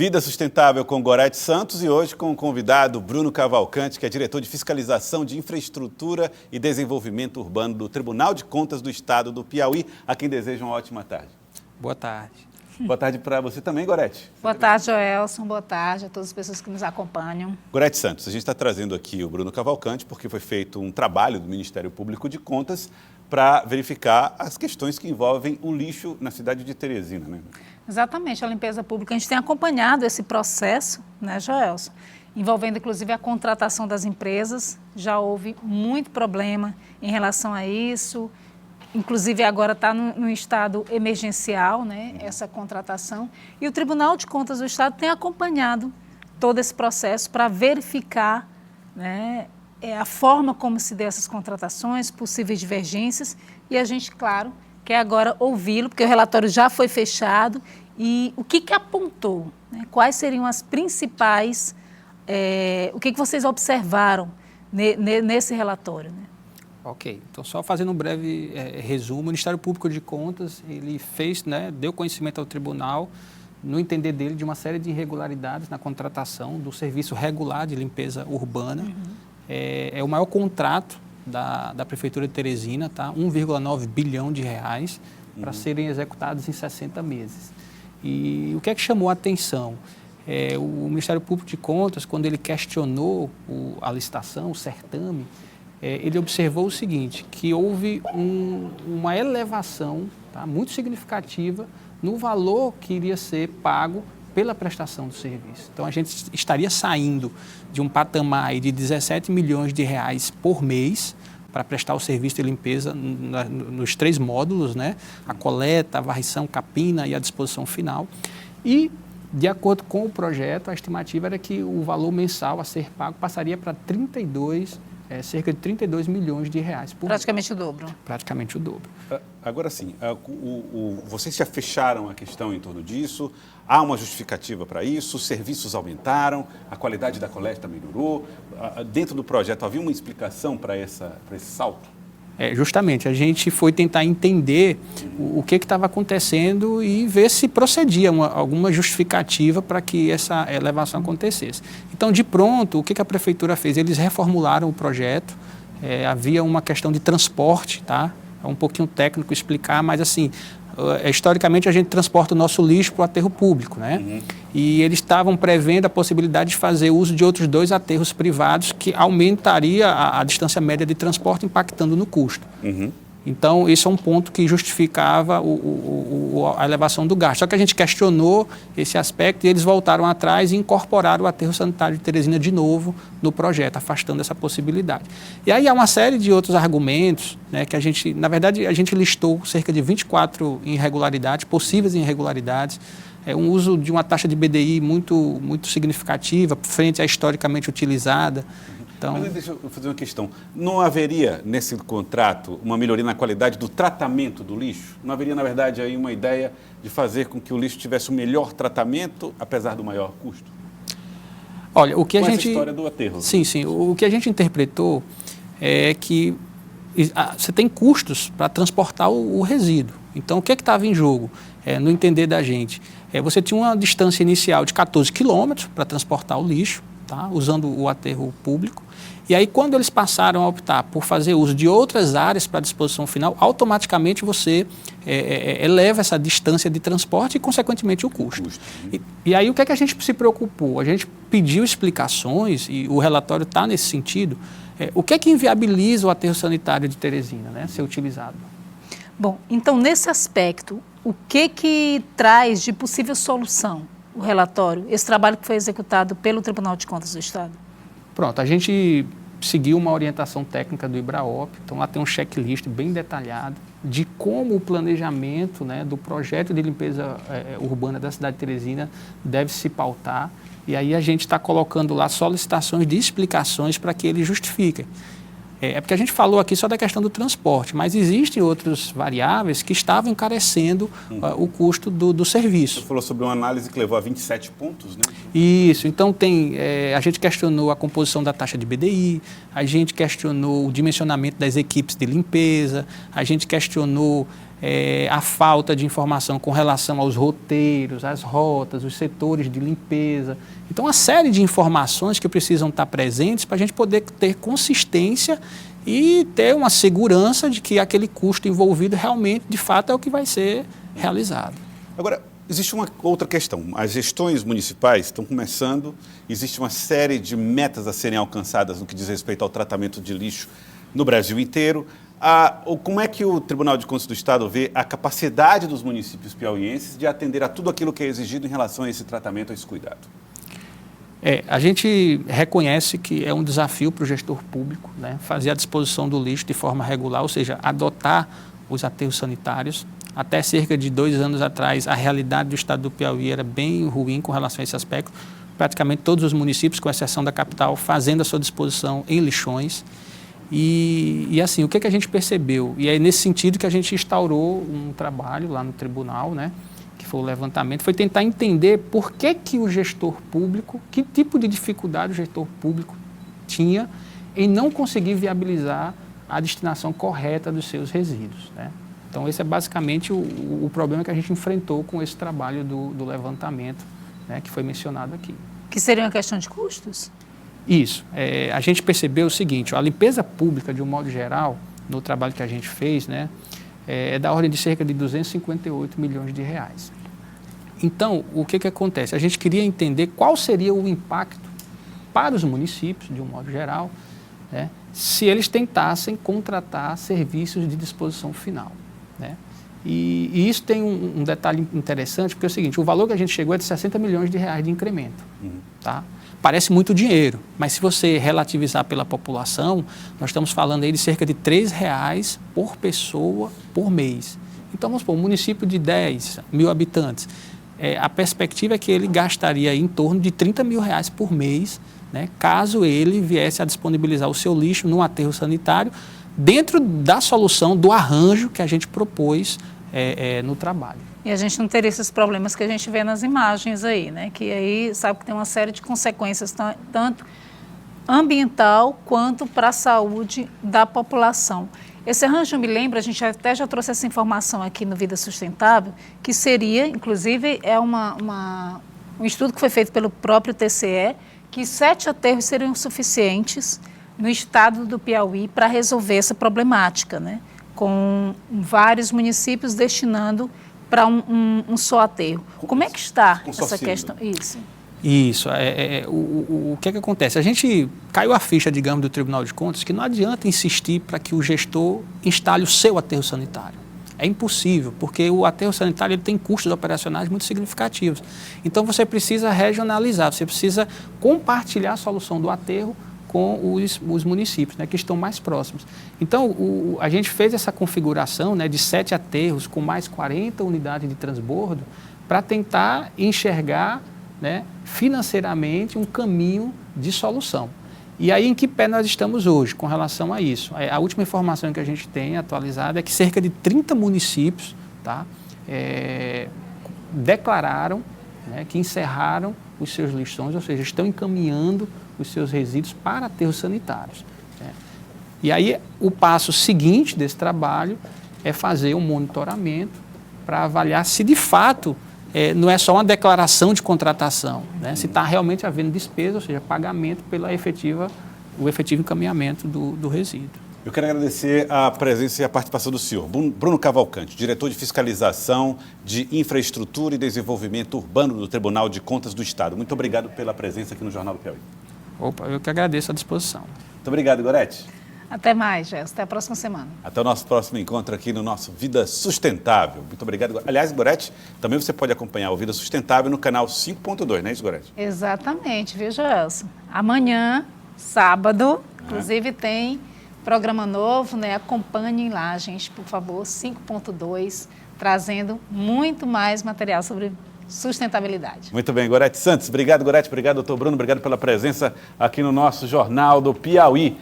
Vida Sustentável com Gorete Santos e hoje com o convidado Bruno Cavalcante, que é diretor de Fiscalização de Infraestrutura e Desenvolvimento Urbano do Tribunal de Contas do Estado do Piauí, a quem desejo uma ótima tarde. Boa tarde. Boa tarde para você também, Gorete. Boa tarde, Joelson. Boa tarde a todas as pessoas que nos acompanham. Gorete Santos, a gente está trazendo aqui o Bruno Cavalcante porque foi feito um trabalho do Ministério Público de Contas para verificar as questões que envolvem o lixo na cidade de Teresina, né? Exatamente, a limpeza pública. A gente tem acompanhado esse processo, né, Joelson? Envolvendo, inclusive, a contratação das empresas. Já houve muito problema em relação a isso. Inclusive, agora está no estado emergencial, né, essa contratação. E o Tribunal de Contas do Estado tem acompanhado todo esse processo para verificar, né, a forma como se dê essas contratações, possíveis divergências. E a gente, claro, quer agora ouvi-lo, porque o relatório já foi fechado. E o que apontou? Né? Quais seriam as principais... o que vocês observaram nesse relatório? Né? Ok, então só fazendo um breve resumo, o Ministério Público de Contas, ele fez, né, deu conhecimento ao tribunal, no entender dele, de uma série de irregularidades na contratação do serviço regular de limpeza urbana. Uhum. É o maior contrato da Prefeitura de Teresina, tá? 1,9 bilhão de reais para serem executados em 60 meses. E o que é que chamou a atenção? O Ministério Público de Contas, quando ele questionou a licitação, o certame, ele observou o seguinte, que houve uma elevação, tá, muito significativa no valor que iria ser pago pela prestação do serviço. Então, a gente estaria saindo de um patamar de 17 milhões de reais por mês para prestar o serviço de limpeza nos 3 módulos, né? A coleta, a varrição, capina e a disposição final. E, de acordo com o projeto, a estimativa era que o valor mensal a ser pago passaria para cerca de 32 milhões de reais por mês. Praticamente o dobro. Praticamente o dobro. Agora sim, vocês já fecharam a questão em torno disso? Há uma justificativa para isso? Os serviços aumentaram? A qualidade da coleta melhorou? Dentro do projeto havia uma explicação para esse salto? Justamente, a gente foi tentar entender o que estava acontecendo e ver se procedia alguma justificativa para que essa elevação acontecesse. Então, de pronto, o que a Prefeitura fez? Eles reformularam o projeto, havia uma questão de transporte, tá? É um pouquinho técnico explicar, mas assim, historicamente a gente transporta o nosso lixo para o aterro público, né? Uhum. E eles estavam prevendo a possibilidade de fazer uso de outros 2 aterros privados que aumentaria a distância média de transporte, impactando no custo. Uhum. Então, esse é um ponto que justificava a elevação do gasto. Só que a gente questionou esse aspecto e eles voltaram atrás e incorporaram o aterro sanitário de Teresina de novo no projeto, afastando essa possibilidade. E aí há uma série de outros argumentos, né, que na verdade, a gente listou cerca de 24 irregularidades, possíveis irregularidades, um uso de uma taxa de BDI muito significativa, frente à historicamente utilizada. Então, mas deixa eu fazer uma questão. Não haveria, nesse contrato, uma melhoria na qualidade do tratamento do lixo? Não haveria, na verdade, aí uma ideia de fazer com que o lixo tivesse um melhor tratamento, apesar do maior custo? Olha, o que com a gente... essa história do aterro. Sim. O que a gente interpretou é que você tem custos para transportar o resíduo. Então, o que estava em jogo, no entender da gente? Você tinha uma distância inicial de 14 quilômetros para transportar o lixo, tá, usando o aterro público. E aí, quando eles passaram a optar por fazer uso de outras áreas para a disposição final, automaticamente você eleva essa distância de transporte e, consequentemente, o custo. E aí, o que é que a gente se preocupou? A gente pediu explicações, e o relatório está nesse sentido, o que é que inviabiliza o aterro sanitário de Teresina, né, ser utilizado? Bom, então, nesse aspecto, o que traz de possível solução o relatório, esse trabalho que foi executado pelo Tribunal de Contas do Estado? Pronto, a gente seguiu uma orientação técnica do IBRAOP, então lá tem um checklist bem detalhado de como o planejamento, né, do projeto de limpeza urbana da cidade de Teresina deve se pautar, e aí a gente está colocando lá solicitações de explicações para que eles justifiquem. Porque a gente falou aqui só da questão do transporte, mas existem outras variáveis que estavam encarecendo o custo do serviço. Você falou sobre uma análise que levou a 27 pontos, né? Isso, então a gente questionou a composição da taxa de BDI, a gente questionou o dimensionamento das equipes de limpeza, a gente questionou a falta de informação com relação aos roteiros, às rotas, os setores de limpeza. Então, uma série de informações que precisam estar presentes para a gente poder ter consistência e ter uma segurança de que aquele custo envolvido realmente, de fato, é o que vai ser realizado. Agora, existe uma outra questão. As gestões municipais estão começando, existe uma série de metas a serem alcançadas no que diz respeito ao tratamento de lixo no Brasil inteiro. Como é que o Tribunal de Contas do Estado vê a capacidade dos municípios piauienses de atender a tudo aquilo que é exigido em relação a esse tratamento, a esse cuidado? A gente reconhece que é um desafio para o gestor público, né, fazer a disposição do lixo de forma regular, ou seja, adotar os aterros sanitários. Até cerca de 2 anos atrás, a realidade do estado do Piauí era bem ruim com relação a esse aspecto. Praticamente todos os municípios, com exceção da capital, fazendo a sua disposição em lixões. E assim, o que a gente percebeu? E é nesse sentido que a gente instaurou um trabalho lá no tribunal, né, que foi o levantamento, foi tentar entender por que o gestor público, que tipo de dificuldade o gestor público tinha em não conseguir viabilizar a destinação correta dos seus resíduos, né? Então, esse é basicamente o problema que a gente enfrentou com esse trabalho do levantamento, né, que foi mencionado aqui. Que seria uma questão de custos? Isso. A gente percebeu o seguinte, a limpeza pública, de um modo geral, no trabalho que a gente fez, né, é da ordem de cerca de 258 milhões de reais. Então, o que acontece? A gente queria entender qual seria o impacto para os municípios, de um modo geral, né, se eles tentassem contratar serviços de disposição final, né? E isso tem um detalhe interessante, porque é o seguinte, o valor que a gente chegou é de 60 milhões de reais de incremento. Tá? Parece muito dinheiro, mas se você relativizar pela população, nós estamos falando aí de cerca de R$3 por pessoa por mês. Então, vamos supor, um município de 10 mil habitantes, a perspectiva é que ele gastaria aí em torno de R$30 mil por mês, né, caso ele viesse a disponibilizar o seu lixo num aterro sanitário, dentro da solução, do arranjo que a gente propôs no trabalho. E a gente não teria esses problemas que a gente vê nas imagens aí, né? Que aí sabe que tem uma série de consequências, tanto ambiental quanto para a saúde da população. Esse arranjo, me lembra, a gente até já trouxe essa informação aqui no Vida Sustentável, que seria, inclusive, um estudo que foi feito pelo próprio TCE, que 7 aterros seriam suficientes no estado do Piauí para resolver essa problemática, né? Com vários municípios destinando para um só aterro. Como é que está essa questão? Isso. O que acontece? A gente caiu a ficha, digamos, do Tribunal de Contas que não adianta insistir para que o gestor instale o seu aterro sanitário. É impossível, porque o aterro sanitário ele tem custos operacionais muito significativos. Então, você precisa regionalizar, você precisa compartilhar a solução do aterro com os municípios, né, que estão mais próximos. Então, a gente fez essa configuração, né, de 7 aterros com mais 40 unidades de transbordo para tentar enxergar, né, financeiramente um caminho de solução. E aí, em que pé nós estamos hoje com relação a isso? A última informação que a gente tem atualizada é que cerca de 30 municípios, tá, declararam, né, que encerraram os seus lixões, ou seja, estão encaminhando os seus resíduos para aterros sanitários, né? E aí, o passo seguinte desse trabalho é fazer um monitoramento para avaliar se, de fato, não é só uma declaração de contratação, né? Se está realmente havendo despesa, ou seja, pagamento pelo efetivo encaminhamento do resíduo. Eu quero agradecer a presença e a participação do senhor Bruno Cavalcante, diretor de Fiscalização de Infraestrutura e Desenvolvimento Urbano do Tribunal de Contas do Estado. Muito obrigado pela presença aqui no Jornal do Piauí. Opa, eu que agradeço a disposição. Muito obrigado, Gorete. Até mais, Gelson. Até a próxima semana. Até o nosso próximo encontro aqui no nosso Vida Sustentável. Muito obrigado. Aliás, Gorete, também você pode acompanhar o Vida Sustentável no canal 5.2, não é isso, Gorete? Exatamente, viu, Gelson? Amanhã, sábado, inclusive tem programa novo, né? Acompanhem lá, gente, por favor, 5.2, trazendo muito mais material sobre sustentabilidade. Muito bem, Gorete Santos. Obrigado, Gorete. Obrigado, doutor Bruno. Obrigado pela presença aqui no nosso Jornal do Piauí.